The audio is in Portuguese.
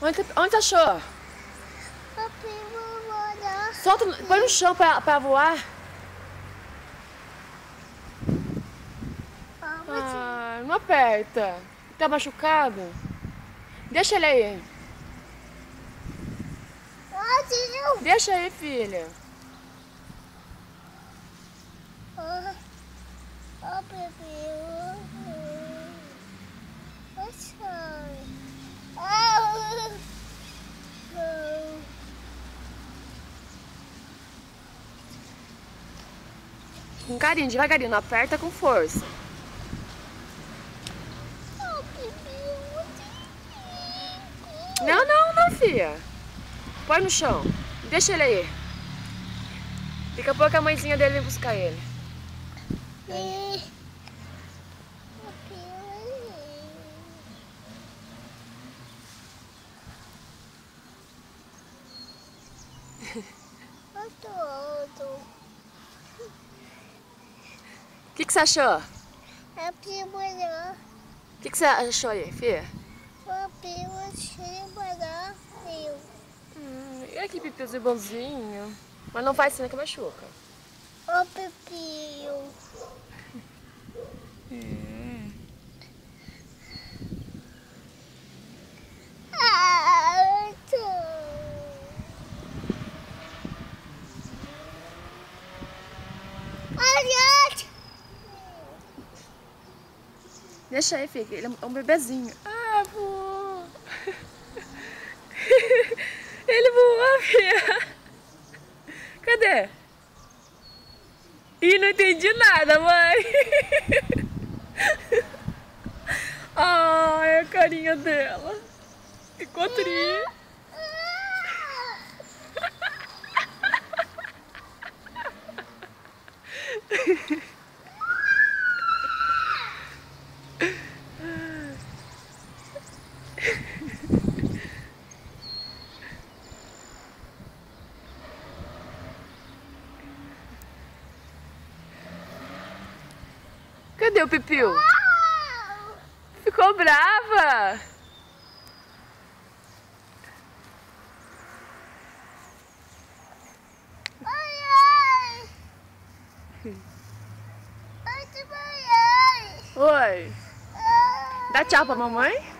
Onde você achou? Solta, põe no chão pra voar. Ah, não aperta. Tá machucado? Deixa ele aí. Deixa aí, filha. Com carinho, devagarinho, não aperta com força. Não, filha. Põe no chão. Deixa ele aí. Daqui a pouco a mãezinha dele vem buscar ele. O que você achou? O que você achou aí, filha? E aqui, Pipiozinho bonzinho. Mas não faz cena que machuca. Deixa aí, filha. Ele é um bebezinho. Ah, voou. Ele voou, filha. Cadê? Ih, não entendi nada, mãe. Ai, a carinha dela. Ficou triste. Cadê o Pipiu? Ficou brava? Oi. Dá tchau pra mamãe?